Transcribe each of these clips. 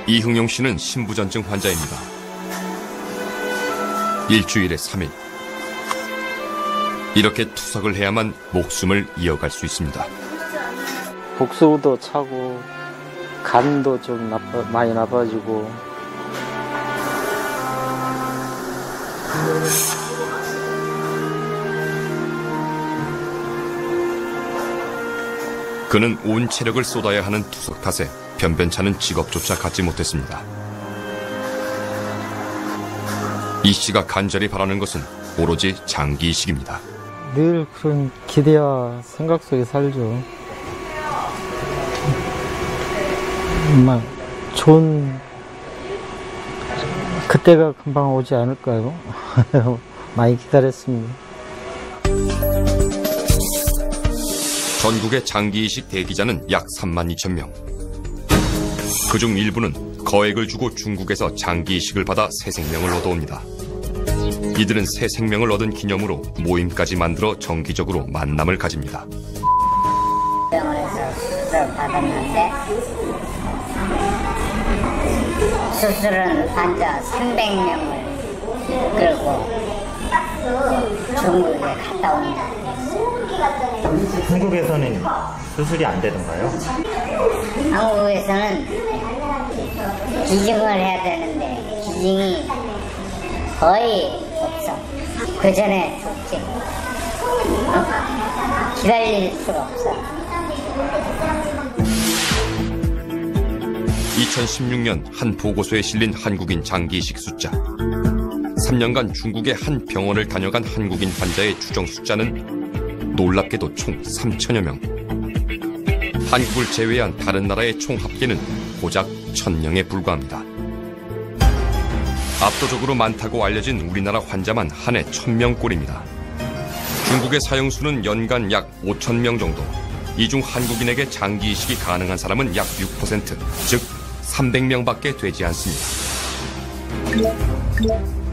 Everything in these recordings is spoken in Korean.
이흥용 씨는 심부전증 환자입니다. 일주일에 3일. 이렇게 투석을 해야만 목숨을 이어갈 수 있습니다. 복수도 차고 간도 좀 많이 나빠지고. 그는 온 체력을 쏟아야 하는 투석 탓에 변변찮은 직업조차 갖지 못했습니다. 이 씨가 간절히 바라는 것은 오로지 장기 이식입니다. 늘 그런 기대와 생각 속에 살죠. 정말 좋은 그때가 금방 오지 않을까요? 많이 기다렸습니다. 전국의 장기 이식 대기자는 약 32,000명. 그중 일부는 거액을 주고 중국에서 장기 이식을 받아 새 생명을 얻어옵니다. 이들은 새 생명을 얻은 기념으로 모임까지 만들어 정기적으로 만남을 가집니다. 병원에서 수술을 받았는데 수술은 환자 300명을 끌고 중국에 갔다 옵니다. 한국에서는 수술이 안 되던가요? 한국에서는 기증을 해야 되는데 기증이 거의 없어. 그 전에 죽지. 기다릴 수가 없어. 2016년 한 보고서에 실린 한국인 장기 이식 숫자. 3년간 중국의 한 병원을 다녀간 한국인 환자의 추정 숫자는 놀랍게도 총 3,000여 명. 한국을 제외한 다른 나라의 총 합계는 고작 1,000명에 불과합니다. 압도적으로 많다고 알려진 우리나라 환자만 한 해 1,000명꼴입니다. 중국의 사형수는 연간 약 5,000명 정도. 이 중 한국인에게 장기 이식이 가능한 사람은 약 6%, 즉 300명밖에 되지 않습니다.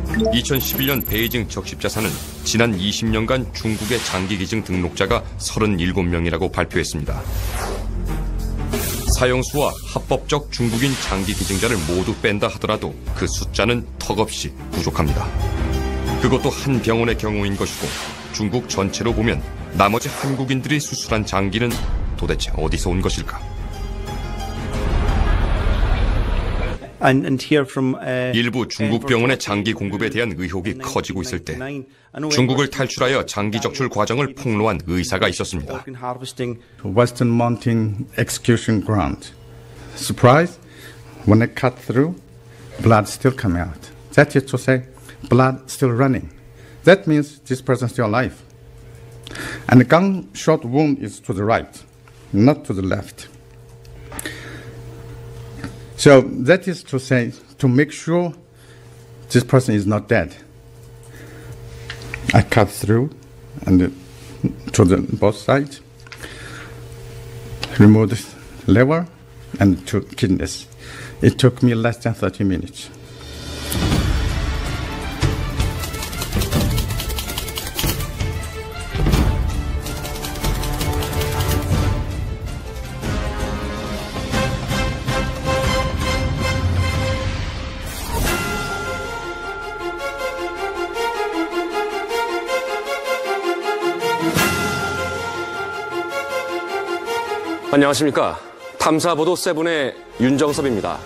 2011년 베이징 적십자사는 지난 20년간 중국의 장기 기증 등록자가 37명이라고 발표했습니다. 사형수와 합법적 중국인 장기 기증자를 모두 뺀다 하더라도 그 숫자는 턱없이 부족합니다. 그것도 한 병원의 경우인 것이고 중국 전체로 보면 나머지 한국인들이 수술한 장기는 도대체 어디서 온 것일까? 일부 중국 병원의 장기 공급에 대한 의혹이 커지고 있을 때 중국을 탈출하여 장기 적출 과정을 폭로한 의사가 있었습니다. Western Mountain Execution Ground. Surprise, when I cut through, blood still come out. That is to say, blood still running. That means this person is still alive. And the gunshot wound is to the right, not to the left. So that is to say, to make sure this person is not dead. I cut through and to the both sides, removed the liver and 2 kidneys. It took me less than 30 minutes. 안녕하십니까. 탐사보도 세븐의 윤정섭입니다.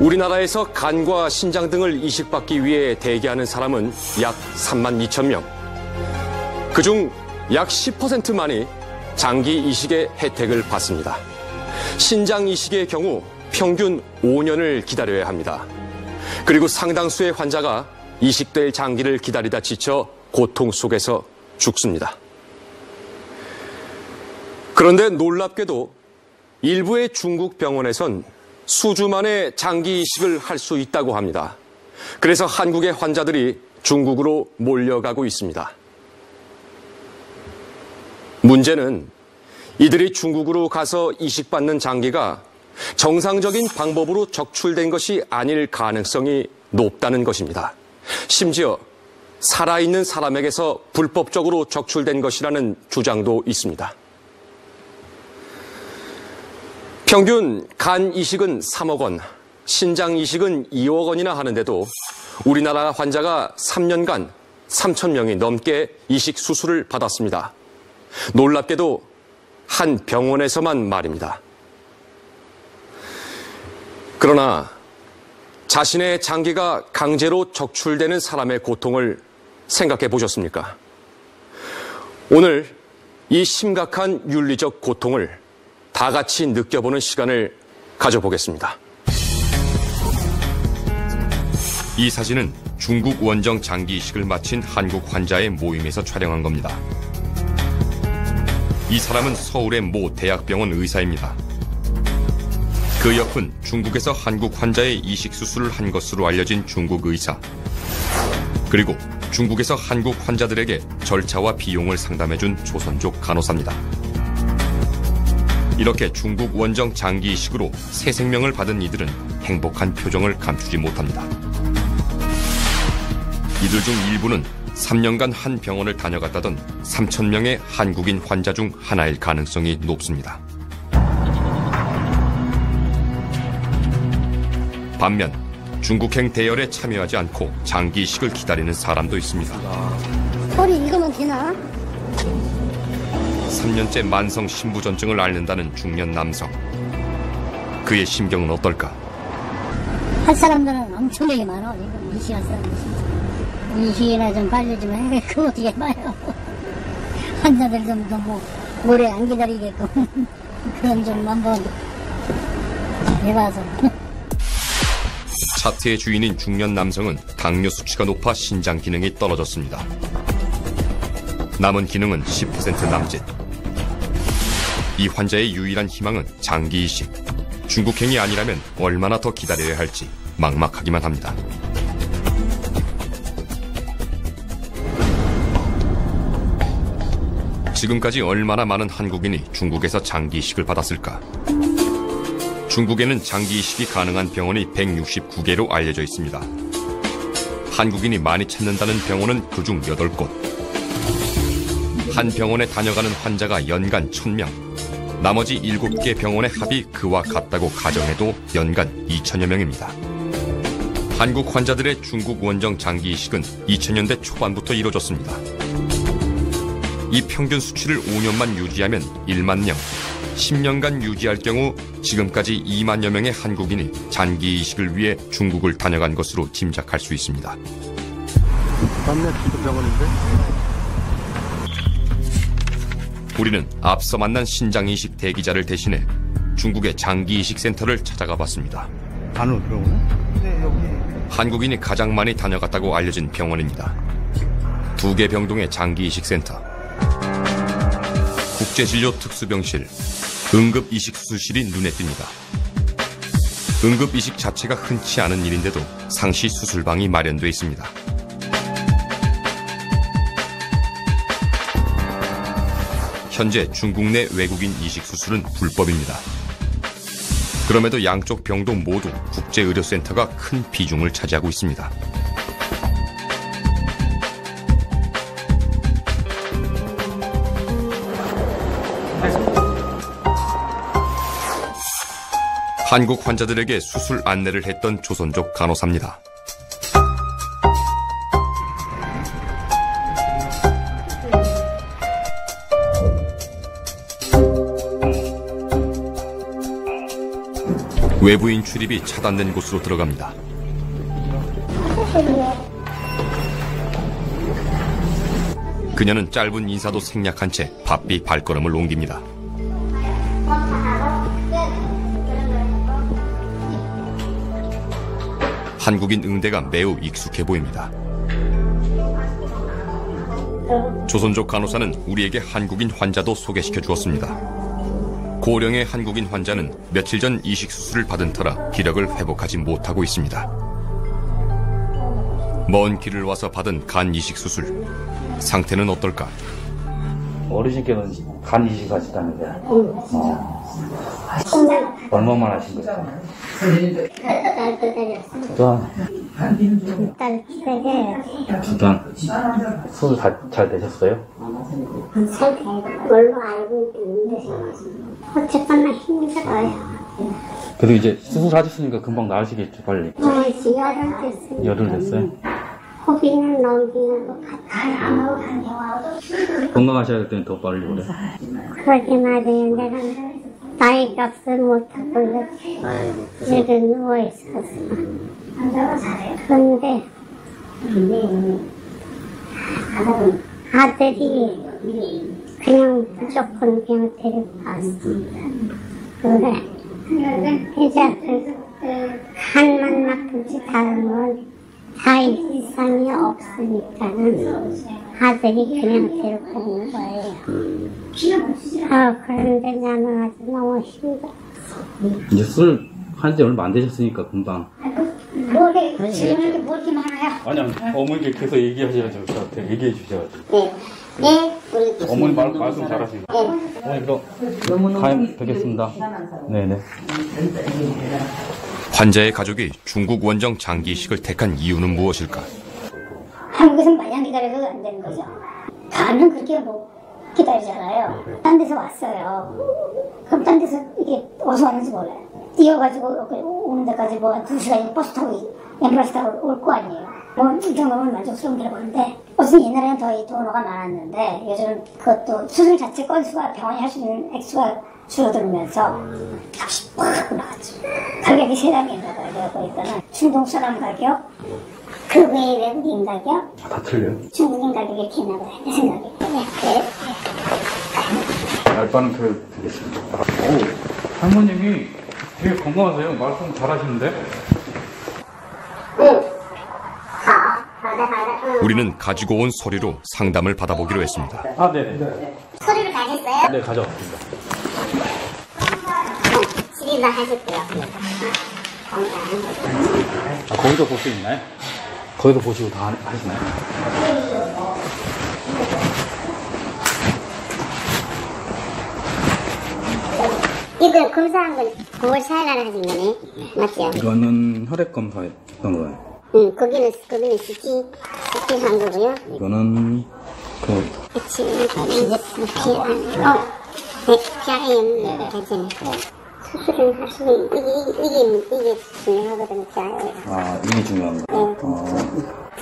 우리나라에서 간과 신장 등을 이식받기 위해 대기하는 사람은 약 32,000명. 그중 약 10%만이 장기 이식의 혜택을 받습니다. 신장 이식의 경우 평균 5년을 기다려야 합니다. 그리고 상당수의 환자가 이식될 장기를 기다리다 지쳐 고통 속에서 죽습니다. 그런데 놀랍게도 일부의 중국 병원에선 수주 만에 장기 이식을 할 수 있다고 합니다. 그래서 한국의 환자들이 중국으로 몰려가고 있습니다. 문제는 이들이 중국으로 가서 이식받는 장기가 정상적인 방법으로 적출된 것이 아닐 가능성이 높다는 것입니다. 심지어 살아있는 사람에게서 불법적으로 적출된 것이라는 주장도 있습니다. 평균 간 이식은 3억 원, 신장 이식은 2억 원이나 하는데도 우리나라 환자가 3년간 3,000명이 넘게 이식 수술을 받았습니다. 놀랍게도 한 병원에서만 말입니다. 그러나 자신의 장기가 강제로 적출되는 사람의 고통을 생각해 보셨습니까? 오늘 이 심각한 윤리적 고통을 다 같이 느껴보는 시간을 가져보겠습니다. 이 사진은 중국 원정 장기 이식을 마친 한국 환자의 모임에서 촬영한 겁니다. 이 사람은 서울의 모 대학병원 의사입니다. 그 옆은 중국에서 한국 환자의 이식 수술을 한 것으로 알려진 중국 의사. 그리고 중국에서 한국 환자들에게 절차와 비용을 상담해준 조선족 간호사입니다. 이렇게 중국 원정 장기 이식으로 새 생명을 받은 이들은 행복한 표정을 감추지 못합니다. 이들 중 일부는 3년간 한 병원을 다녀갔다던 3,000명의 한국인 환자 중 하나일 가능성이 높습니다. 반면 중국행 대열에 참여하지 않고 장기 이식을 기다리는 사람도 있습니다. 허리 이거만 되나? 3년째 만성 신부전증을 앓는다는 중년 남성. 그의 심경은 어떨까? 할 사람들은 엄청나게 많아. 이식할 사람들 진짜. 이식이나 좀 빨리 좀 해. 그거 어떻게 해봐요. 환자들 좀 뭐 오래 안 기다리게끔 그런 좀 한번 해봐서. 차트의 주인인 중년 남성은 당뇨 수치가 높아 신장 기능이 떨어졌습니다. 남은 기능은 10% 남짓. 이 환자의 유일한 희망은 장기 이식. 중국행이 아니라면 얼마나 더 기다려야 할지 막막하기만 합니다. 지금까지 얼마나 많은 한국인이 중국에서 장기 이식을 받았을까? 중국에는 장기 이식이 가능한 병원이 169개로 알려져 있습니다. 한국인이 많이 찾는다는 병원은 그중 8곳. 한 병원에 다녀가는 환자가 연간 1,000명. 나머지 7개 병원의 합이 그와 같다고 가정해도 연간 2,000여 명입니다. 한국 환자들의 중국 원정 장기 이식은 2000년대 초반부터 이뤄졌습니다. 이 평균 수치를 5년만 유지하면 1만 명, 10년간 유지할 경우 지금까지 2만여 명의 한국인이 장기 이식을 위해 중국을 다녀간 것으로 짐작할 수 있습니다. 우리는 앞서 만난 신장 이식 대기자를 대신해 중국의 장기 이식 센터를 찾아가 봤습니다. 안으로 들어오네? 한국인이 가장 많이 다녀갔다고 알려진 병원입니다. 2개 병동의 장기 이식 센터. 국제진료 특수병실, 응급이식수술실이 눈에 띕니다. 응급이식 자체가 흔치 않은 일인데도 상시 수술방이 마련돼 있습니다. 현재 중국 내 외국인 이식 수술은 불법입니다. 그럼에도 양쪽 병동 모두 국제의료센터가 큰 비중을 차지하고 있습니다. 한국 환자들에게 수술 안내를 했던 조선족 간호사입니다. 외부인 출입이 차단된 곳으로 들어갑니다. 그녀는 짧은 인사도 생략한 채 바삐 발걸음을 옮깁니다. 한국인 응대가 매우 익숙해 보입니다. 조선족 간호사는 우리에게 한국인 환자도 소개시켜 주었습니다. 고령의 한국인 환자는 며칠 전 이식 수술을 받은 터라 기력을 회복하지 못하고 있습니다. 먼 길을 와서 받은 간 이식 수술. 상태는 어떨까? 어르신께는 간 이식 하시다는데. 얼마만 하신 거예요? 두 달. 수술 잘 되셨어요? 잘 되고, 뭘로 알고 있는데, 어쨌거나 힘들어요. 그래도 이제 수술하셨으니까 금방 나으시겠죠, 빨리. 지금 열흘 됐어요. 열흘 됐어요? 호비는 넘기는 것 같아요. 건강하셔야 될 때는 더 빨리 오래. 그러게 말이에요. 내가 나이 값을 못하고 이렇게 누워있었어. 그런데 아들이 그냥 무조건 그냥 데리고 왔습니다. 그래. 이제 간만 나쁜지 다른 건 다 이상이 없으니까는 아들이 그냥 데리고 온 거예요. 그런데 나는 아주 너무 힘들어. 이제 술 한 지 얼마 안 되셨으니까 금방. 지금 뭐 이렇게 많아요? 아니, 어머니께 계속 얘기하셔야죠. 저한테 얘기해 주셔야죠. 네. 어머니 말씀 잘하시니까. 어머니, 그럼 다음 뵙겠습니다. 네네. 환자의 가족이 중국 원정 장기 이식을 택한 이유는 무엇일까? 한국에서는 마냥 기다려도 안 되는 거죠. 가면 그렇게 뭐 기다리잖아요. 딴 데서 왔어요. 그럼 딴 데서 이게 어디서 왔는지 몰라요. 뛰어가지고 오는 데까지 뭐 한 2시간 버스 타고 엠버스 타고 올 거 아니에요. 뭐 이 정도면 만족스러운 데보는데 무슨 옛날에는 더 이 돈어가 많았는데 요즘은 그것도 수술 자체 건수가 병원이 할 수 있는 액수가 줄어들면서 값이 팍 올라갔죠. 가격이 세상인가 봐요. 그러니까는 중동 사람 가격, 그 외에 외국인 가격, 다 틀려요? 중국인 가격이 이렇게 있나 봐요. 내 생각에. 그래. 알바는 그 되겠습니다. 할머님이 되게 건강하세요. 말씀 잘하시는데? 우리는 가지고 온 서류로 상담을 받아보기로 했습니다. 아, 네네. 서류를 가셨어요? 네, 가져왔습니다. 집에다 하셨고요. 거기서 볼 수 있나요? 거기서 보시고 다 하시나요? 이거 검사한 건 9월 4일날 하신 거네. 맞죠? 이거는 혈액 검사했던 거예요. 응, 거기는 CT 한 거고요. 이거는 피아엠 괜찮아요. 수술을 하시면 이게 중요하거든요. 아, 이게 중요한 거.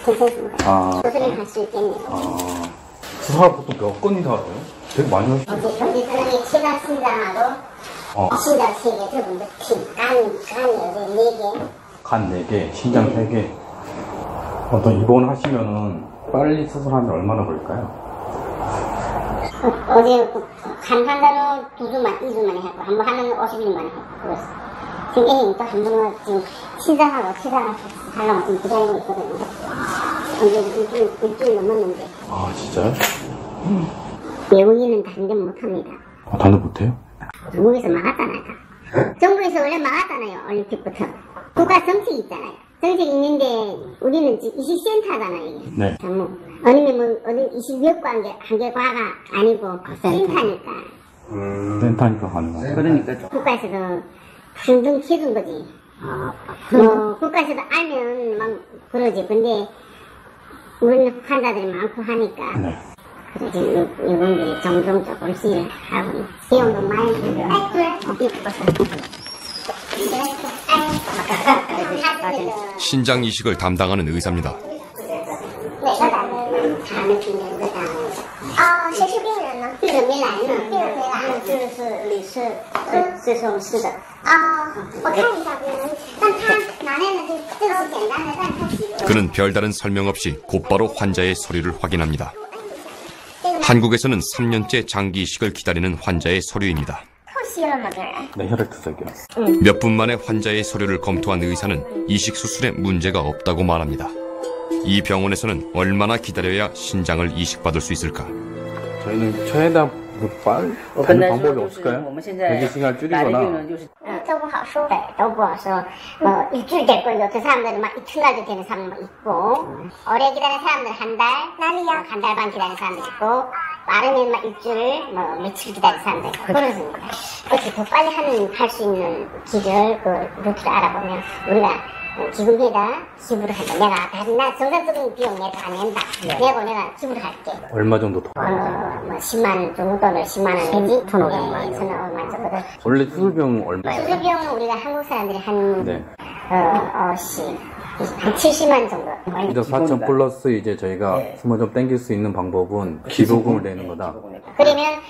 괜찮습니다. 수술을 할 수 있겠네요. 수술 보통 몇 건이나 하세요? 되게 많이 하시죠? 여기 치과 신장하고 신장 3개, 저분들 간 4개. 신장 3개. 어떤 입원하시면은 빨리 수술하면 얼마나 걸릴까요? 어제 간 환자는 2주 만에 했고, 한 번 하면 50일 만에 했고, 그랬어. 지금 애인 또 한 번은 지금 치사하려고 지금 기다리고 있거든요. 이제 일주일 넘었는데. 아, 진짜요? 외국인은 다른 데 못합니다. 아, 다들 못해요? 중국에서 막았잖아요. 정부에서 원래 막았잖아요. 올림픽부터. 국가 정책이 있잖아요. 정책이 있는데 우리는 이식센터잖아요. 이게. 네. 아니면 뭐 어디 이식여과 한계과가 아니고 센터니까. 센터니까 가능해요. 그러니까 국가에서도 평등 키워준 거지. 뭐 국가에서도 알면 막 그러지. 근데 우리는 환자들이 많고 하니까. 네. 그래서 이분들이 종종 조금씩 하고 비용도 많이 들어요. 신장 이식을 담당하는 의사입니다. 谁是病人呢？病人没来呢。病人没来，就是李氏自送室的。我看一下病人，但他拿来了这个是简单的，但他是。 그는 별다른 설명 없이 곧바로 환자의 서류를 확인합니다. 한국에서는 3년째 장기 이식을 기다리는 환자의 서류입니다. 네, 혈액 투석이요. 몇 분 만에 환자의 서류를 검토한 의사는 이식 수술에 문제가 없다고 말합니다. 이 병원에서는 얼마나 기다려야 신장을 이식받을 수 있을까? 저희는 최대한 빨리 다른 방법이 없을까요? 대기 시간 줄이거나. 都不好说，都不好说。일주일 됐고, 그 사람들은 막 이틀날도 되는 사람 있고, 오래 기다리는 사람들 한 달, 한 달 반 기다리는 사람도 있고, 빠르면 막 일주일, 며칠 기다리는 사람도 있고, 그렇습니다. 그렇게 더 빨리 할 수 있는 기절, 그 루트를 알아보면 우리가 기금에다 지불을 한다. 내가 다른 나 정상적인 비용 내가 안 낸다. 내가 지불을 할게. 얼마 정도 더? 뭐 10만 정도는 10만 원이지. 1,500만. 1,500만 정도. 원래 수술비용 얼마? 수술비용은 우리가 한국 사람들이 한 네. 한 70만 정도. 이제 4천 플러스 이제 저희가 숨을 좀 땡길 수 있는 방법은 기부금을 내는 거다. 그러면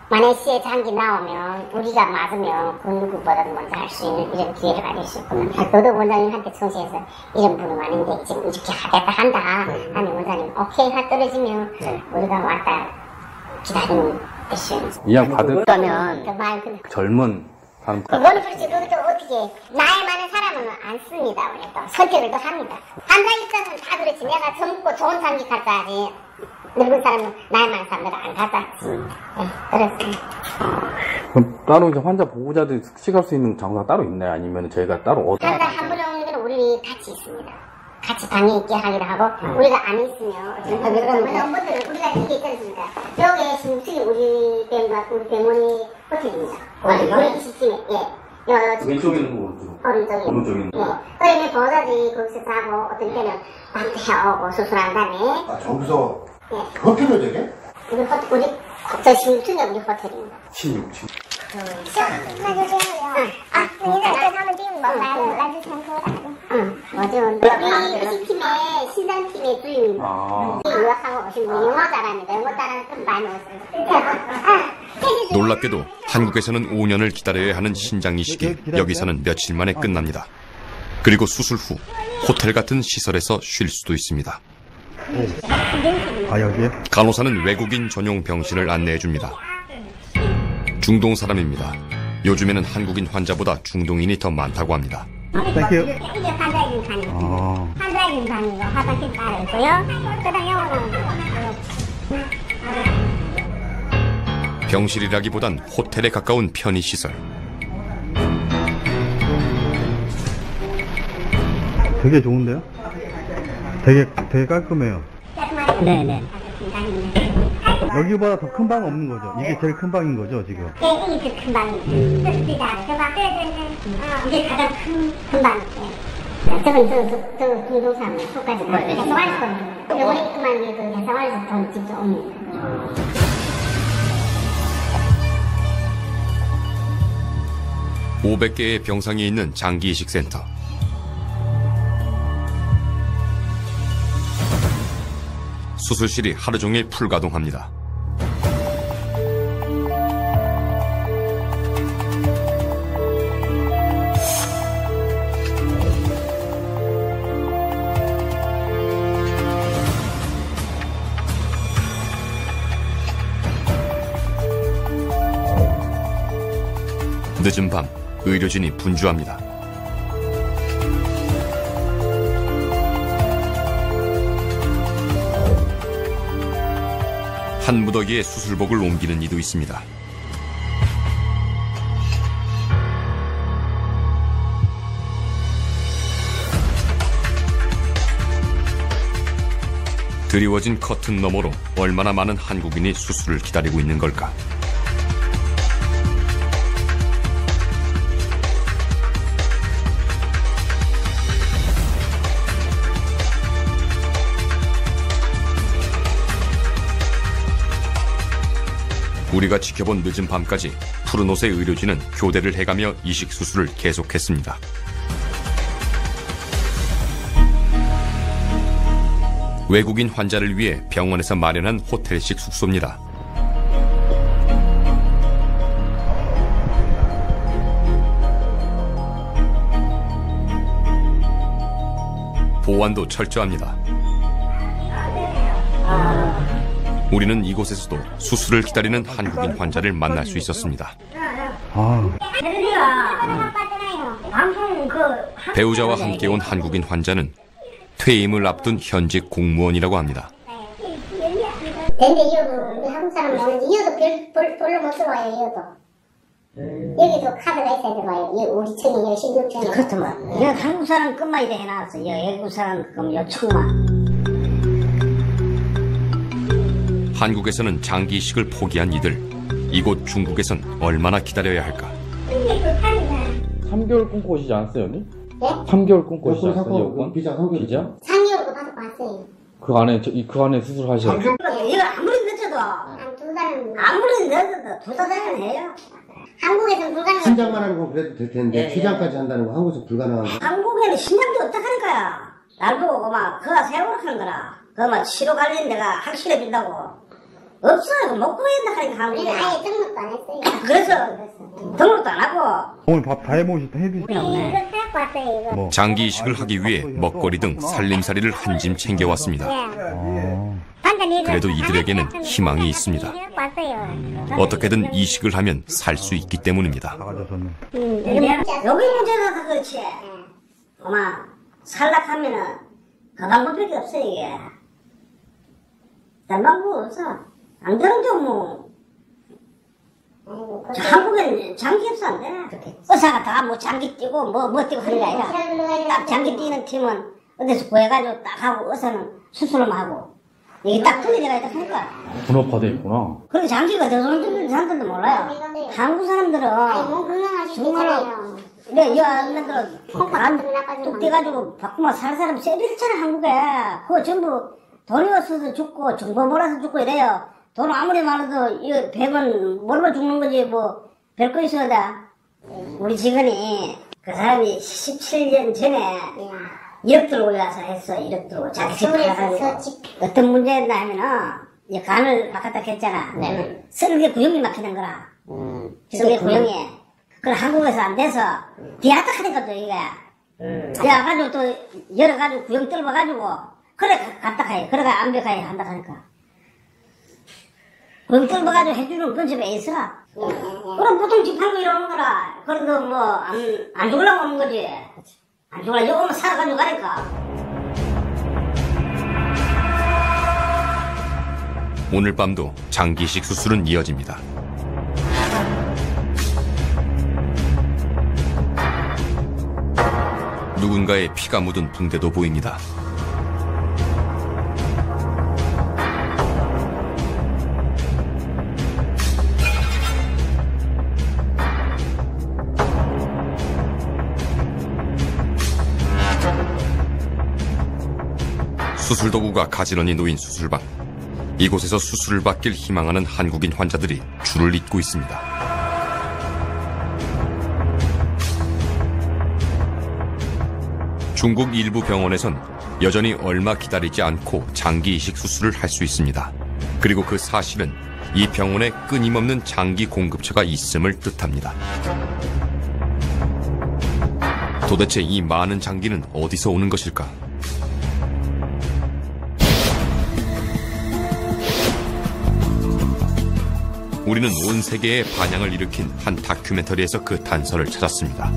마네시에 장기 나오면 우리가 맞으면 그 누구보다도 먼저 할 수 있는 이런 기회를 가질 수 있구나. 너도 원장님한테 청시해서 이런 분은 많은데 지금 이렇게 하겠다 한다 하면 원장님 오케이 하 떨어지면 우리가 왔다 기다리는 뜻이에요. 이양 받을 그러면 젊은 사람. 그거는 그렇지. 그것도 어떻게 나이 많은 사람은 안 씁니다. 원래 또 선택을 또 합니다. 환자 입장은 다 그렇지. 내가 젊고 좋은 장기 갖다 하지. 늙은 사람은 나이 많은 사람들은 안 갖다 하지. 네, 그렇습니다. 그럼 따로 이제 환자 보호자들이 숙식할 수 있는 장소가 따로 있나요? 아니면 저희가 따로 어디? 환자 한 분에 오는 건 우리 같이 있습니다. 같이 방에 있게 하기도 하고 우리가 안 있으면 전문들은 우리가 이게 있지 않습니까? 여기 지금 우리 대문이 호텔입니다. 우리 시스템에 왼쪽에 있는 거 오른쪽에 오른쪽에 있는 거. 그러면 보호자들이 거기서 자고 어떤 때는 밥도 해오고 수술한 다음에 저기서 호텔로 되게? 우리 저 16층에 우리 호텔입니다. 16층. 맞아. 우리 팀의 신상팀의 주임입니다. 유학하고 오신 분이 영어 잘합니다. 영어 잘하는 분 많이 오세요. 놀랍게도 한국에서는 5년을 기다려야 하는 신장 이식이 여기서는 며칠 만에 끝납니다. 그리고 수술 후 호텔 같은 시설에서 쉴 수도 있습니다. 아, 여기에? 간호사는 외국인 전용 병실을 안내해줍니다. 중동 사람입니다. 요즘에는 한국인 환자보다 중동인이 더 많다고 합니다. 땡큐. 이게 환자인 방이고, 환자인 방이고, 화장실 따로 있고요. 그다음 요거는 병실이라기보단 호텔에 가까운 편의시설. 되게 좋은데요? 되게 깔끔해요. 네네. 여기보다 더 큰 방 없는 거죠? 이게 제일 큰 방인 거죠, 지금? 네, 이게 제일 큰 방입니다. 이게 가장 큰 방이에요. 저건 중동산 속까지 해상활에서 요번에 입금한 게 그 해상활에서 돈 직접 옵니다. 500개의 병상이 있는 장기 이식 센터. 수술실이 하루 종일 풀가동합니다. 늦은 밤 의료진이 분주합니다. 한 무더기에 수술복을 옮기는 이도 있습니다. 드리워진 커튼 너머로 얼마나 많은 한국인이 수술을 기다리고 있는 걸까? 우리가 지켜본 늦은 밤까지 푸른 옷의 의료진은 교대를 해가며 이식 수술을 계속했습니다. 외국인 환자를 위해 병원에서 마련한 호텔식 숙소입니다. 보안도 철저합니다. 우리는 이곳에서도 수술을 기다리는 한국인 환자를 만날 수 있었습니다. 배우자와 함께 온 한국인 환자는 퇴임을 앞둔 현직 공무원이라고 합니다. 근데 이어도 우리 한국 사람 오는데 이어도 별로 못 들어와요. 이어도 여기도 카드가 있어야 들어와요. 우리 층이 16층이 그렇더만. 이거 한국 사람 끝마이 해놨어. 외국 사람 그럼 요청만. 한국에서는 장기 이식을 포기한 이들, 이곳 중국에선 얼마나 기다려야 할까? 3개월 끊고 오시지 않았어요, 여기? 3개월 끊고 여권 시작했어요, 상관 여권? 비자 3개월. 비자? 3개월 받아봤어요. 그 안에 수술하셔야 돼요. 이거 아무리 늦어도 한 2달은 아무리 늦어도 2달은 해요. 한국에서는 불가능한. 신장만 하는 건 그래도 될 텐데 취장까지 한다는 건 한국에서 불가능한 거. 한국에는 신장도 어떡하는 거야. 날 보고 막 그가 세월호 하는 거라. 그거 막 치료 관리는 내가 확실해 준다고. 없어요. 못 구해야 된다니까 한국에. 아예 등록도 안 했어요. 그래서 등록도 안 하고. 오늘 밥 다 해드시죠. 이거 해갖고 왔어요, 이거. 장기 이식을 하기 위해 먹거리 등 살림살이를 한 짐 챙겨왔습니다. 그래도 이들에게는 희망이 있습니다. 어떻게든 이식을 하면 살 수 있기 때문입니다. 여기 문제라서 그렇지. 엄마 살락하면은 그 방법밖에 없어 이게. 딴 방법 없어. 안 되는 경우 한국엔 장기 없어 안 돼. 의사가 다 뭐 장기 뛰고 뭐 뛰고 하는 게 아니라 딱 장기 뛰는 팀은 어디서 구해가지고 딱 하고 의사는 수술만 하고 이게 딱 분리돼가 있다 하니까. 분업화돼 있구나. 그리고 장기가 더 좋은 사람들도 몰라요. 한국 사람들은 정말로 이 아들들 뚝 떼가지고 바꾸면 살 사람 세비있잖아 한국에. 그거 전부 돈이 없어서 죽고 정보 몰아서 죽고 이래요. 돈 아무리 많아도 이 100원 몰고 죽는 거지 뭐 별거 있어야 돼. 우리 직원이 그 사람이 17년 전에 1억 들고 와서 했어. 1억 들고 자기 집 팔아가지고 어떤 문제였나 하면은 이제 간을 바꿨다 했잖아. 설계 구형이 막히는 거라. 설계 구형이. 그걸 한국에서 안 돼서 뒤았다 하니까 또 이게 뒤아가지고 또 열어가지고 구형 뚫어가지고 그래 갔다 가요. 그래가 암벽하게 한다 하니까 구형 뚫어가지고 해주는 그런 집에 있어. 그럼 보통 집 팔고 이러는 거라. 그래도 뭐 안 죽으려고 오는 거지. 안 죽으려고 요거만 살아가지고 가니까. 오늘 밤도 장기 이식 수술은 이어집니다. 누군가의 피가 묻은 붕대도 보입니다. 수술 도구가 가지런히 놓인 수술방. 이곳에서 수술을 받길 희망하는 한국인 환자들이 줄을 잇고 있습니다. 중국 일부 병원에선 여전히 얼마 기다리지 않고 장기 이식 수술을 할 수 있습니다. 그리고 그 사실은 이 병원에 끊임없는 장기 공급처가 있음을 뜻합니다. 도대체 이 많은 장기는 어디서 오는 것일까? 우리는 온 세계에 반향을 일으킨 한 다큐멘터리에서 그 단서를 찾았습니다.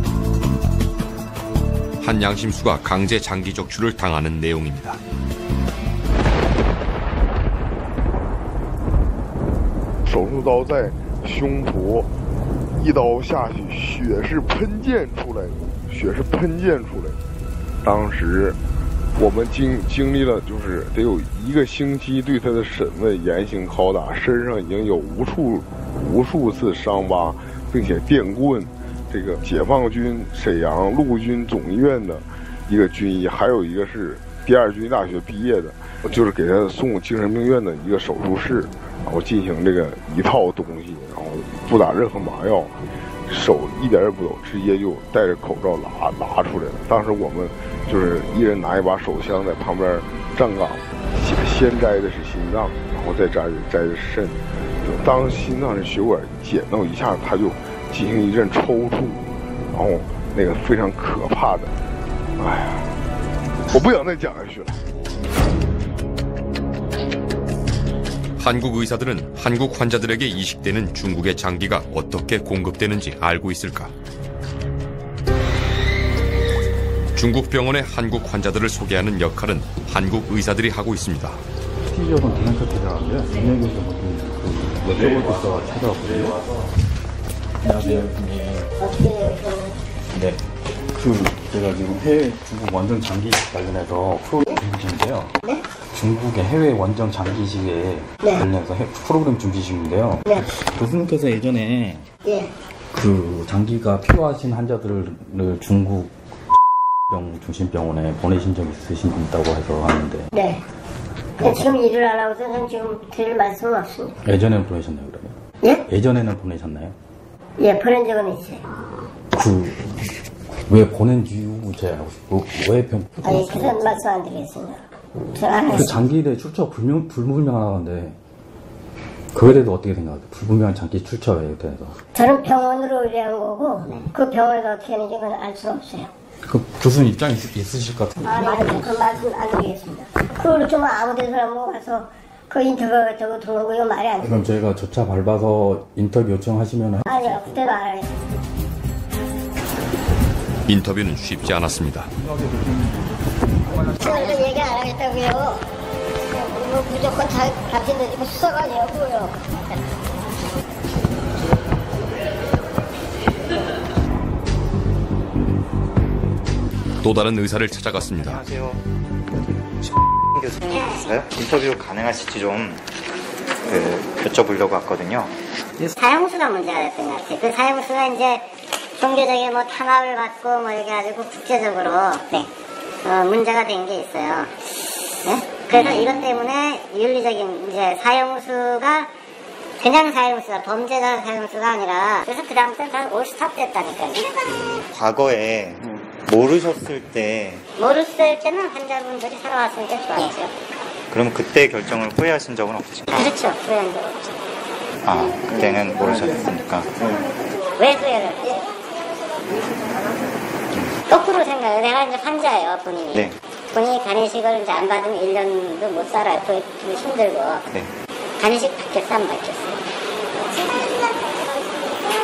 한 양심수가 강제 장기 적출을 당하는 내용입니다.手术刀在胸脯，一刀下去，血是喷溅出来的，血是喷溅出来的。当时我们经历了，就是得有1个星期对他的审问、严刑拷打，身上已经有无数次伤疤，并且电棍。这个解放军沈阳陆军总医院的一个军医，还有一个是第2军医大学毕业的，就是给他送精神病院的一个手术室，然后进行这个一套东西，然后不打任何麻药，手一点也不抖，直接就戴着口罩拿出来了。当时我们就是一人拿一把手枪在旁边站岗，先摘的是心脏，然后再摘的是肾。当心脏的血管剪到一下，他就进行一阵抽搐，然后那个非常可怕的，哎呀，我不想再讲下去了。 한국 의사들은 한국 환자들에게 이식되는 중국의 장기가 어떻게 공급되는지 알고 있을까? 중국 병원의 한국 환자들을 소개하는 역할은 한국 의사들이 하고 있습니다. 티저건 디멘터티라는데요. 분명히 여쭤볼 거 있어 찾아왔거든요. 안녕하세요, 선생님. 네. 제가 지금 해외 중국 원정 장기 이식 관련해서 프로그램 준비 중인데요. 네? 중국의 해외 원정 장기 이식에 관련해서 프로그램 준비 중인데요. 네. 교수님께서 예전에 그 장기가 필요하신 환자들을 중국 중심병원에 보내신 적 있다고 해서 하는데. 네. 지금 일을 안 하고서는 지금 드릴 말씀은 없습니다. 예전에는 보내셨나요, 그러면? 예? 예전에는 보내셨나요? 예, 보낸 적은 있어요. 왜 보낸 이유 제가 왜 아니, 그런 말씀 안 드리겠습니다. 제가 안 그 했어요. 장기일에 출처 불분명하다는데 그거에 대해서 어떻게 생각하세요? 불분명한 장기 출처에 대해서. 저는 병원으로 의뢰한 거고 그 병원에서 어떻게 하는지 그건 알 수가 없어요. 그 교수님 입장이 있으실 것 같은데. 맞아요. 그 말씀 안 드리겠습니다. 그걸 좀 아무 데서나 뭐 가서 그 인터뷰 저거 들어오는 거 이거 말이 안 돼요. 그럼 저희가 조차 밟아서 인터뷰 요청하시면. 아니요, 그때도 안 하겠습니다. 인터뷰는 쉽지 않았습니다. 저는 얘기 안 하겠다고요. 뭐 무조건 당신들 지금 수사가 아니고요. 또 다른 의사를 찾아갔습니다. 안녕하세요. 교수님이세요? 인터뷰 가능하실지 좀 여쭤보려고 왔거든요. 사형수가 문제가 됐던 것 같아요. 그 사형수가 이제 종교적인 뭐 탄압을 받고 뭐 이렇게 가지고 국제적으로 문제가 된 게 있어요. 네? 그래서 이것 때문에 윤리적인 이제 사형수가 그냥 사형수가 범죄자 사형수가 아니라 그래서 그 다음부터 다 올스탑 됐다니까요. 과거에 모르셨을 때는 환자분들이 살아왔으니까 좋았죠. 그럼 그때 결정을 후회하신 적은 없으신가요? 그렇죠. 후회한 적 없죠. 아, 그때는 모르셨으니까. 왜 후회를 했지? 거꾸로 생각해. 내가 이제 환자예요, 본인이. 네. 본인이 간이식을 이제 안 받으면 1년도 못 살아요. 또 힘들고. 네. 간이식 받겠어, 안 받겠어요?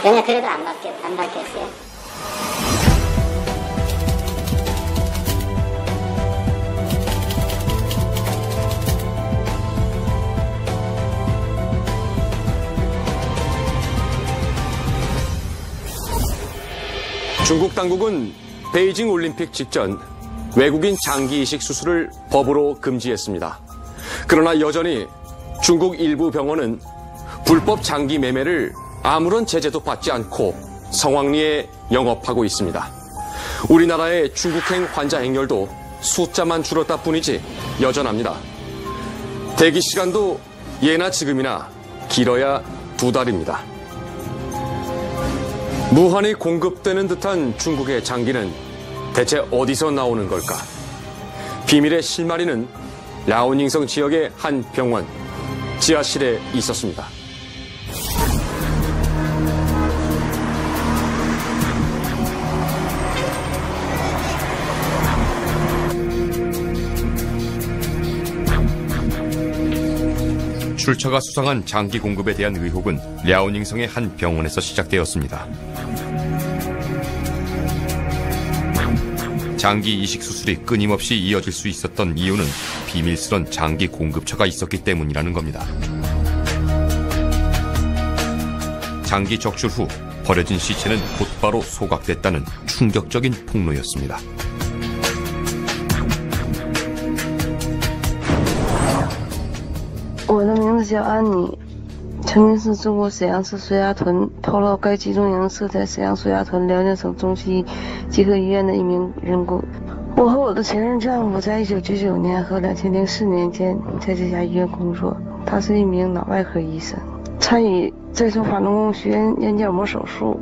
왜냐, 그래도 안 받겠어요. 중국 당국은 베이징 올림픽 직전 외국인 장기 이식 수술을 법으로 금지했습니다. 그러나 여전히 중국 일부 병원은 불법 장기 매매를 아무런 제재도 받지 않고 성황리에 영업하고 있습니다. 우리나라의 중국행 환자 행렬도 숫자만 줄었다 뿐이지 여전합니다. 대기 시간도 예나 지금이나 길어야 2달입니다. 무한히 공급되는 듯한 중국의 장기는 대체 어디서 나오는 걸까? 비밀의 실마리는 랴오닝성 지역의 한 병원 지하실에 있었습니다. 출처가 수상한 장기 공급에 대한 의혹은 랴오닝성의 한 병원에서 시작되었습니다. 장기 이식 수술이 끊임없이 이어질 수 있었던 이유는 비밀스런 장기 공급처가 있었기 때문이라는 겁니다. 장기 적출 후 버려진 시체는 곧바로 소각됐다는 충격적인 폭로였습니다. 我的名字叫安妮，曾经是中国沈阳市苏家屯炮烙该集中营设在沈阳苏家屯辽宁省中西集合医院的一名人工。我和我的前任丈夫在1999年和2004年间在这家医院工作，他是一名脑外科医生，参与再生法轮功学员眼角膜手术，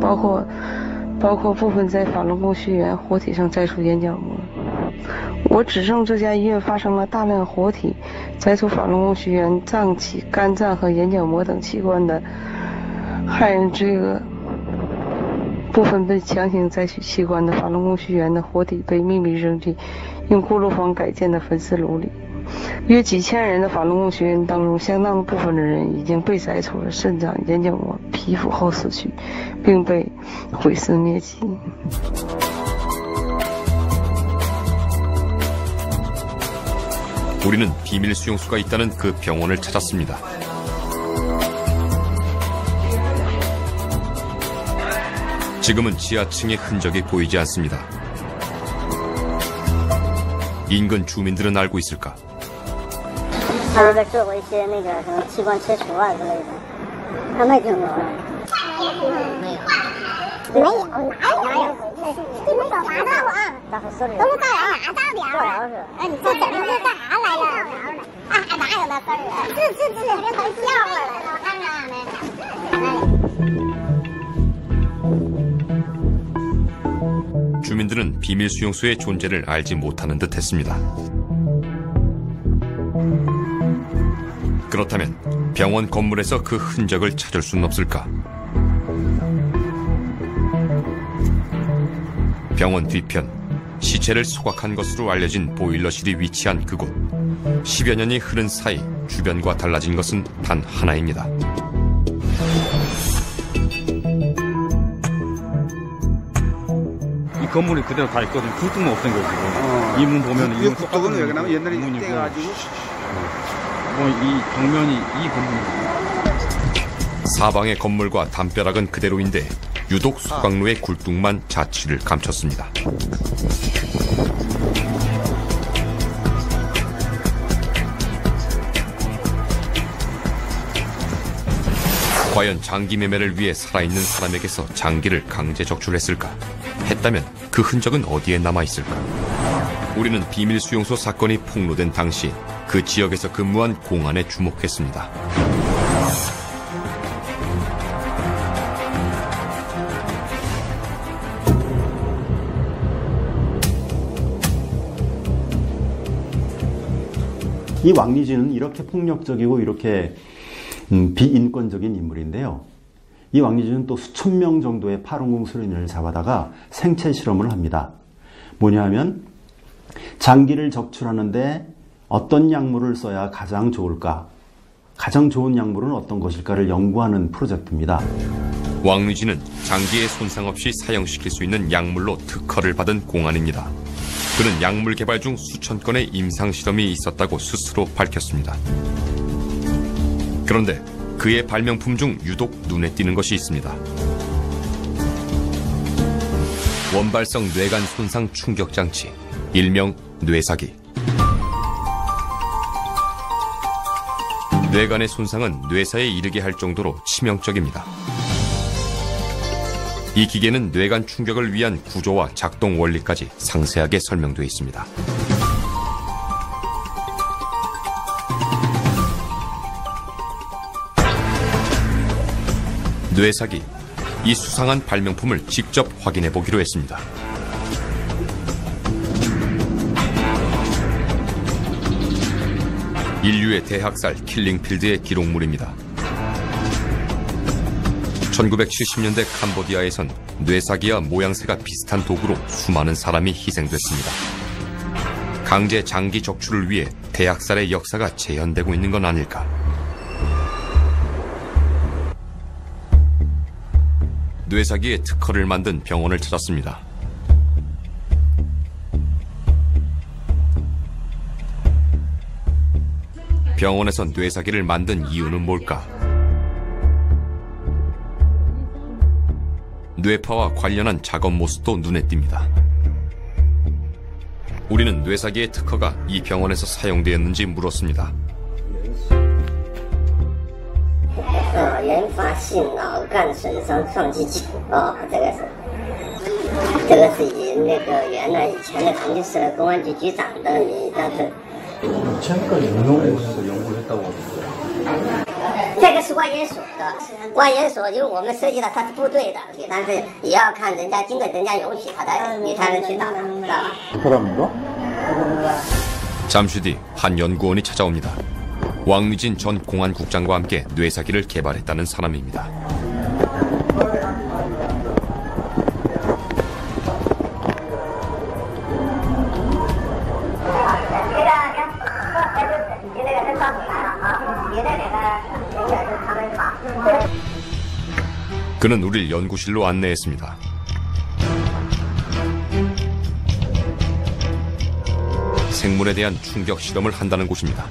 包括部分在法轮功学员活体上摘除眼角膜。我指证这家医院发生了大量活体摘除法轮功学员脏器、肝脏和眼角膜等器官的害人罪恶。部分被强行摘取器官的法轮功学员的活体被秘密扔进用锅炉房改建的焚尸炉里。约几千人的法轮功学员当中，相当部分的人已经被摘除了肾脏、眼角膜、皮肤后死去，并被毁尸灭迹。 우리는 비밀 수용소가 있다는 그 병원을 찾았습니다. 지금은 지하층의 흔적이 보이지 않습니다. 인근 주민들은 알고 있을까? 他们在做过一些那个什么器官切除啊之类的，他没听过。没有，哪有？你们干嘛呢？我都是干啥的？你这怎么是干啥来了？哪有那事儿啊？这别当笑话了，我看看没。 주민들은 비밀 수용소의 존재를 알지 못하는 듯했습니다. 그렇다면 병원 건물에서 그 흔적을 찾을 수는 없을까? 병원 뒤편, 시체를 소각한 것으로 알려진 보일러실이 위치한 그곳. 10여 년이 흐른 사이 주변과 달라진 것은 단 하나입니다. 이 건물이 그대로 다 있거든요. 굴뚝만 없앤 거예요, 지금. 이 문 보면 이 문 똑같은 왜 그러냐면 옛날에 문이고. 떼가지고 이 정면이 이 건물입니다. 사방의 건물과 담벼락은 그대로인데 유독 소각로의 굴뚝만 자취를 감췄습니다. 과연 장기 매매를 위해 살아있는 사람에게서 장기를 강제 적출했을까? 했다면 그 흔적은 어디에 남아있을까? 우리는 비밀 수용소 사건이 폭로된 당시 그 지역에서 근무한 공안에 주목했습니다. 이 왕리진은 이렇게 폭력적이고 이렇게 비인권적인 인물인데요. 이 왕리진은 또 수천 명 정도의 파룬궁 수련인을 잡아다가 생체 실험을 합니다. 뭐냐 하면 장기를 적출하는데 어떤 약물을 써야 가장 좋을까? 가장 좋은 약물은 어떤 것일까를 연구하는 프로젝트입니다. 왕리진은 장기에 손상 없이 사용시킬 수 있는 약물로 특허를 받은 공안입니다. 그는 약물 개발 중 수천 건의 임상 실험이 있었다고 스스로 밝혔습니다. 그런데 그의 발명품 중 유독 눈에 띄는 것이 있습니다. 원발성 뇌간 손상 충격 장치, 일명 뇌사기. 뇌간의 손상은 뇌사에 이르게 할 정도로 치명적입니다. 이 기계는 뇌간 충격을 위한 구조와 작동 원리까지 상세하게 설명되어 있습니다. 뇌사기, 이 수상한 발명품을 직접 확인해 보기로 했습니다. 인류의 대학살 킬링필드의 기록물입니다. 1970년대 캄보디아에선 뇌사기와 모양새가 비슷한 도구로 수많은 사람이 희생됐습니다. 강제 장기 적출을 위해 대학살의 역사가 재현되고 있는 건 아닐까? 뇌사기의 특허를 만든 병원을 찾았습니다. 병원에서 뇌사기를 만든 이유는 뭘까? 뇌파와 관련한 작업 모습도 눈에 띕니다. 우리는 뇌사기의 특허가 이 병원에서 사용되었는지 물었습니다. 原发性脑干损伤创击剂这个是那个原来以前的成吉思汗公安局局长的但是 2000까지 응용해서 연구를 했다고 하던데. 这个是万研所的，万研所就是我们涉及到他是部队的，但是也要看人家经过人家允许，他才能去打，知道吧？ 사람인가? 잠시 뒤 한 연구원이 찾아옵니다. 왕리진 전 공안국장과 함께 뇌사기를 개발했다는 사람입니다. 그는 우릴 연구실로 안내했습니다. 생물에 대한 충격 실험을 한다는 곳입니다.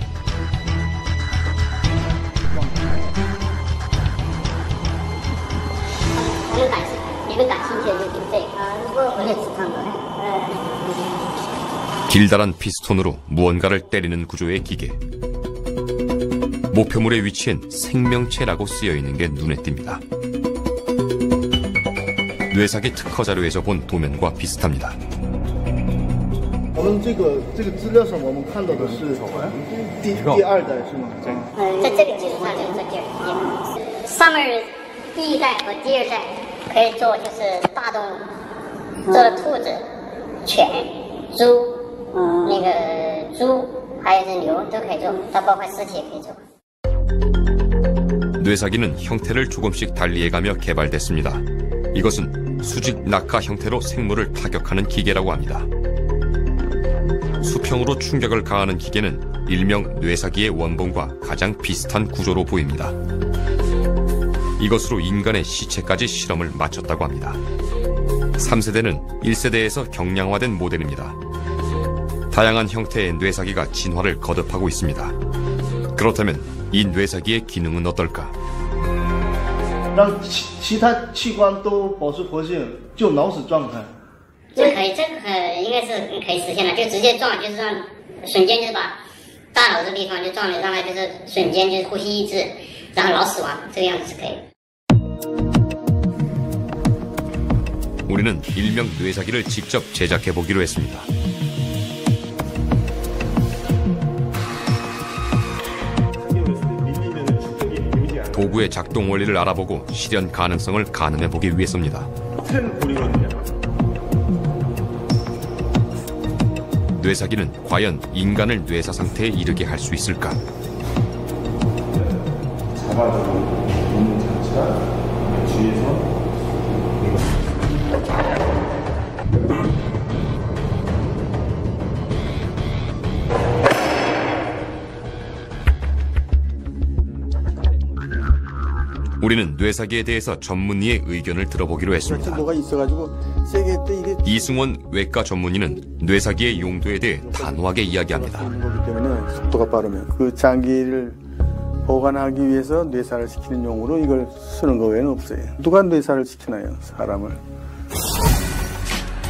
길다란 피스톤으로 무언가를 때리는 구조의 기계. 목표물의 위치엔 생명체라고 쓰여있는 게 눈에 띕니다. 뇌사기 특허 자료에서 본 도면과 비슷합니다. 我们这个资料上我们看到的是第二代是吗？在这个基础上就是说第二代，上面第一代和第二代可以做就是大动物，做的兔子、犬、猪，那个猪还有是牛都可以做，它包括尸体也可以做。 뇌사기는 형태를 조금씩 달리해가며 개발됐습니다. 이것은 수직 낙하 형태로 생물을 타격하는 기계라고 합니다. 수평으로 충격을 가하는 기계는 일명 뇌사기의 원본과 가장 비슷한 구조로 보입니다. 이것으로 인간의 시체까지 실험을 마쳤다고 합니다. 3세대는 1세대에서 경량화된 모델입니다. 다양한 형태의 뇌사기가 진화를 거듭하고 있습니다. 그렇다면 이 뇌사기의 기능은 어떨까? 让其他器官都保持活性，就脑死状态。这可以，这个应该是可以实现的，就直接撞，就是让瞬間就是把大脑这地方就撞了，让它就是瞬间就是呼吸抑制，然后脑死亡，这个样子是可以。 우리는 일명 뇌사기를 직접 제작해 보기로 했습니다. 도구의 작동 원리를 알아보고 실현 가능성을 가늠해 보기 위해서입니다. 뇌사기는 과연 인간을 뇌사 상태에 이르게 할 수 있을까? 잡아주고 있는 장치가 뒤에서 우리는 뇌사기에 대해서 전문의의 의견을 들어보기로 했습니다. 뭐가 있어가지고 세게 때 이게 이승원 외과 전문의는 뇌사기의 용도에 대해 단호하게 이야기합니다. 거기 때문에 속도가 빠르면 그 장기를 보관하기 위해서 뇌사를 시키는 용으로 이걸 쓰는 거 외에는 없어요. 누가 뇌사를 시키나요, 사람을?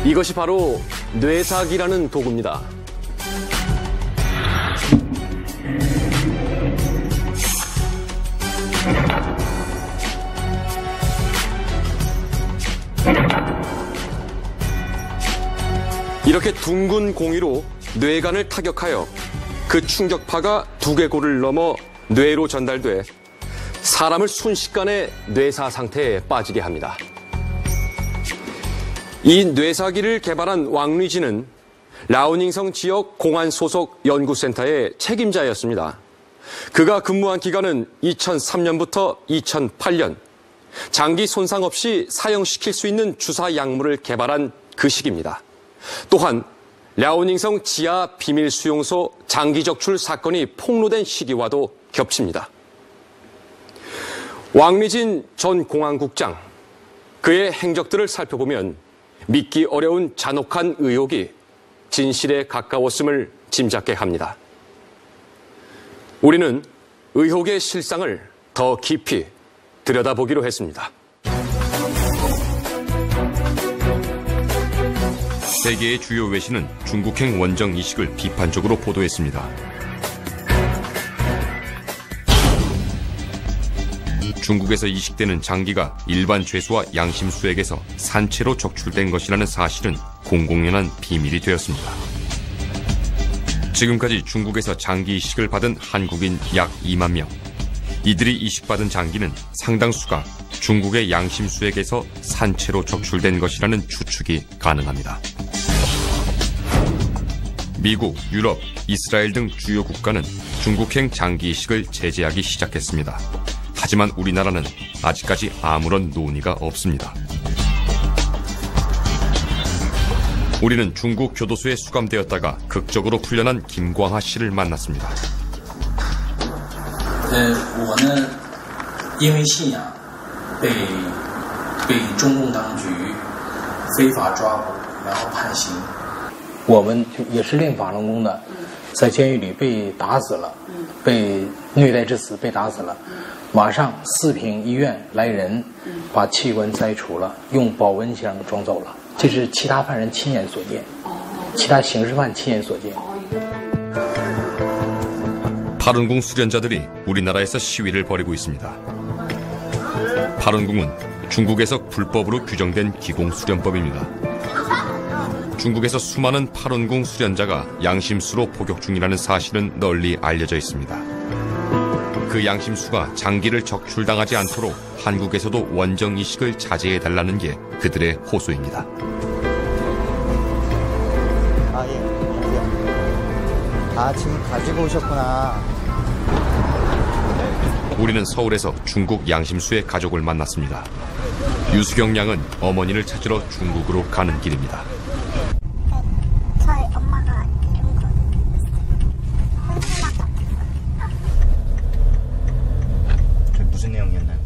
이것이 바로 뇌사기라는 도구입니다. 이렇게 둥근 공이로 뇌관을 타격하여 그 충격파가 두개골을 넘어 뇌로 전달돼 사람을 순식간에 뇌사 상태에 빠지게 합니다. 이 뇌사기를 개발한 왕리진은 라오닝성 지역 공안 소속 연구센터의 책임자였습니다. 그가 근무한 기간은 2003년부터 2008년, 장기 손상 없이 사용시킬 수 있는 주사 약물을 개발한 그 시기입니다. 또한 랴오닝성 지하 비밀 수용소 장기 적출 사건이 폭로된 시기와도 겹칩니다. 왕리진 전 공안국장, 그의 행적들을 살펴보면 믿기 어려운 잔혹한 의혹이 진실에 가까웠음을 짐작케 합니다. 우리는 의혹의 실상을 더 깊이 들여다보기로 했습니다. 세계의 주요 외신은 중국행 원정 이식을 비판적으로 보도했습니다. 중국에서 이식되는 장기가 일반 죄수와 양심수에게서 산채로 적출된 것이라는 사실은 공공연한 비밀이 되었습니다. 지금까지 중국에서 장기 이식을 받은 한국인 약 2만 명. 이들이 이식받은 장기는 상당수가 중국의 양심수에게서 산채로 적출된 것이라는 추측이 가능합니다. 미국, 유럽, 이스라엘 등 주요 국가는 중국행 장기 이식을 제재하기 시작했습니다. 하지만 우리나라는 아직까지 아무런 논의가 없습니다. 우리는 중국 교도소에 수감되었다가 극적으로 풀려난 김광하 씨를 만났습니다. 我呢，因为信仰被中共当局非法抓捕，然后判刑。我们也是练法轮功的，在监狱里被打死了，被虐待致死，被打死了。马上四平医院来人，把器官摘除了，用保温箱装走了。这是其他犯人亲眼所见，其他刑事犯亲眼所见。 파룬궁 수련자들이 우리나라에서 시위를 벌이고 있습니다. 파룬궁은 중국에서 불법으로 규정된 기공수련법입니다. 중국에서 수많은 팔원궁 수련자가 양심수로 복역 중이라는 사실은 널리 알려져 있습니다. 그 양심수가 장기를 적출당하지 않도록 한국에서도 원정이식을 자제해달라는 게 그들의 호소입니다. 지금 가지고 오셨구나. 우리는 서울에서 중국 양심수의 가족을 만났습니다. 유수경 양은 어머니를 찾으러 중국으로 가는 길입니다. 저희 엄마가 이런 거 무슨 내용이었나요?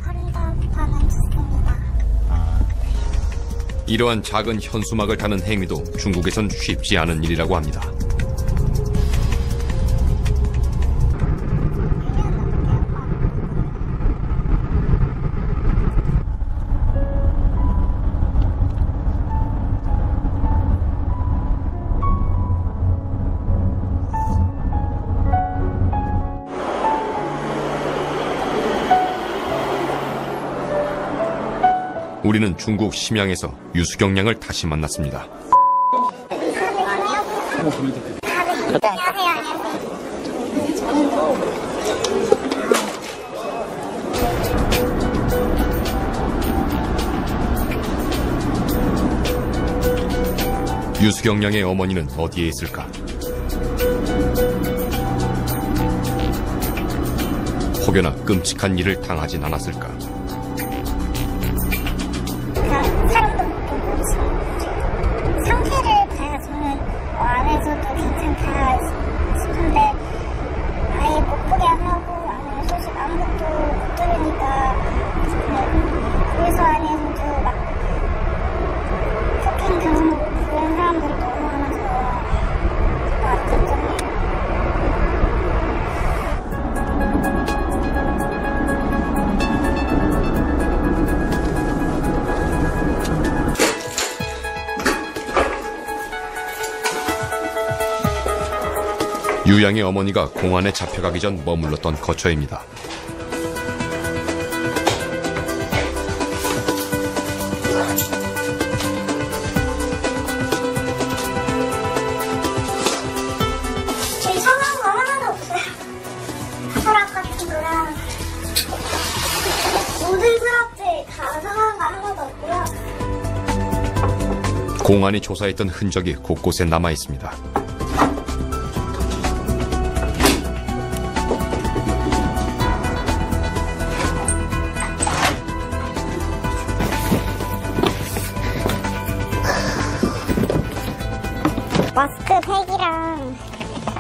버린다는 좋습니다. 이러한 작은 현수막을 다는 행위도 중국에선 쉽지 않은 일이라고 합니다. 우리는 중국 심양에서 유수경 양을 다시 만났습니다. 유수경 양의 어머니는 어디에 있을까? 혹여나 끔찍한 일을 당하진 않았을까? 상태를 봐야 저는 안에서도 괜찮다 싶은데 아예 못 보게 하고 아니면 소식 아무것도 못 들으니까 그래서 안에서도 막 폭행 당하고 그런 사람들이 너무 많아서 걱정해요. 유양의 어머니가 공안에 잡혀가기 전 머물렀던 거처입니다. 저희 성한 거 하나도 없어요. 서랍 같은 거랑 모든 서랍들 다 성한 거 하나도 없고요. 공안이 조사했던 흔적이 곳곳에 남아 있습니다. 마스크팩이랑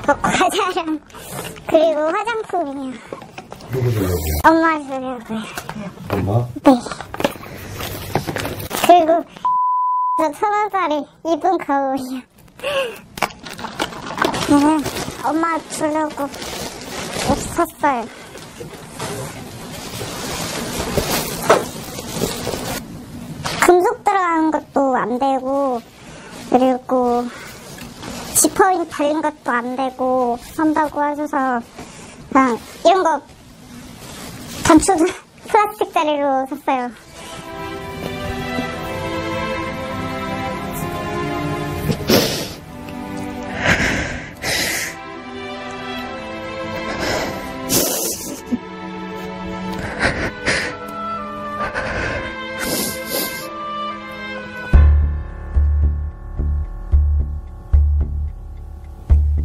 과자랑 그리고 화장품이요. 누구 주려고요? 엄마 주려고요. 엄마? 네. 그리고 저 1,000원짜리 이쁜 거울이요. 엄마 주려고 옷 샀어요. 금속 들어간 것도 안 되고 그리고 지퍼링 달린 것도 안 되고 한다고 하셔서 그냥 이런 거 단추 플라스틱 자리로 샀어요.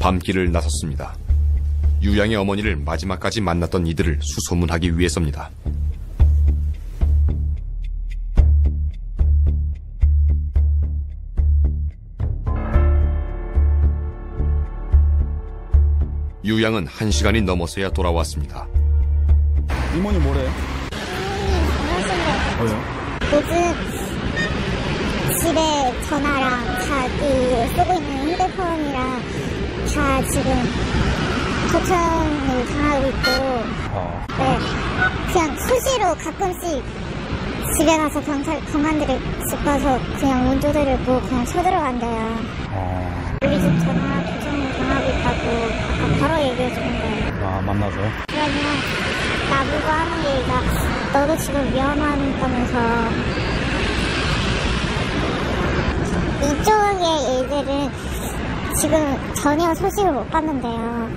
밤길을 나섰습니다. 유양의 어머니를 마지막까지 만났던 이들을 수소문하기 위해서입니다. 유양은 1시간이 넘어서야 돌아왔습니다. 이모님 뭐래요? 뭐요? 요즘 집에 전화랑 자기 쓰고 있는 휴대폰이랑 다 지금 고청을 당하고 있고 네, 그냥 수시로 가끔씩 집에 가서 경관들이 집 가서 그냥 문 두드리고 그냥 쳐들어간대요. 우리 집 전화 고청을 당하고 있다고 아까 바로 얘기해 주는 거예요. 아, 만나서요? 그러면 나보고 하는 얘기가 너도 지금 위험하다면서. 이쪽의 일들은 지금 전혀 소식을 못 받는데요.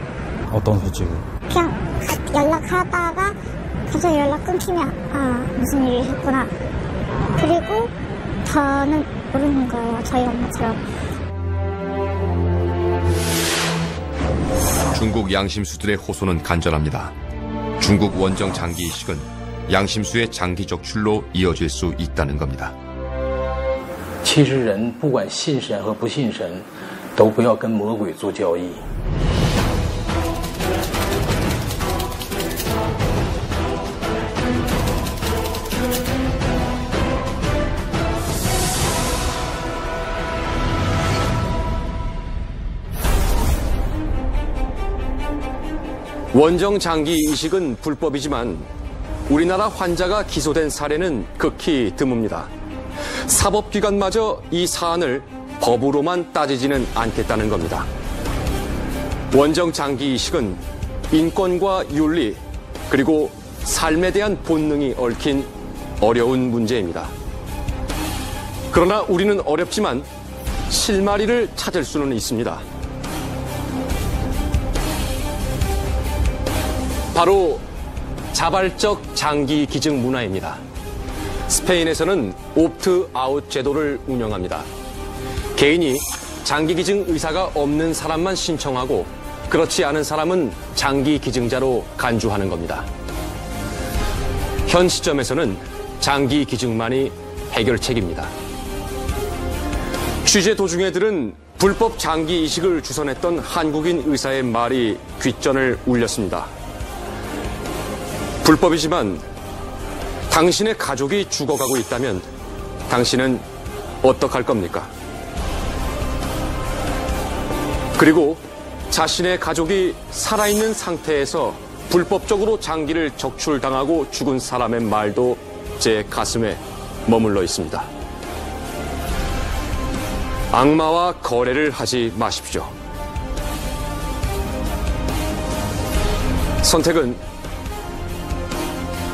어떤 소식을? 그냥 연락하다가 갑자기 연락 끊기면 무슨 일이 있었구나. 그리고 저는 모르는 거예요. 저희 엄마처럼. 중국 양심수들의 호소는 간절합니다. 중국 원정 장기 이식은 양심수의 장기 적출로 이어질 수 있다는 겁니다. 其实人不管信神和不信神，都不要跟魔鬼做交易。 원정 장기 이식은 불법이지만 우리나라 환자가 기소된 사례는 극히 드뭅니다. 사법기관마저 이 사안을 법으로만 따지지는 않겠다는 겁니다. 원정 장기 이식은 인권과 윤리 그리고 삶에 대한 본능이 얽힌 어려운 문제입니다. 그러나 우리는 어렵지만 실마리를 찾을 수는 있습니다. 바로 자발적 장기 기증 문화입니다. 스페인에서는 옵트아웃 제도를 운영합니다. 개인이 장기 기증 의사가 없는 사람만 신청하고 그렇지 않은 사람은 장기 기증자로 간주하는 겁니다. 현 시점에서는 장기 기증만이 해결책입니다. 취재 도중에 들은 불법 장기 이식을 주선했던 한국인 의사의 말이 귓전을 울렸습니다. 불법이지만 당신의 가족이 죽어가고 있다면 당신은 어떡할 겁니까? 그리고 자신의 가족이 살아있는 상태에서 불법적으로 장기를 적출당하고 죽은 사람의 말도 제 가슴에 머물러 있습니다. 악마와 거래를 하지 마십시오. 선택은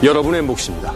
여러분의 몫입니다.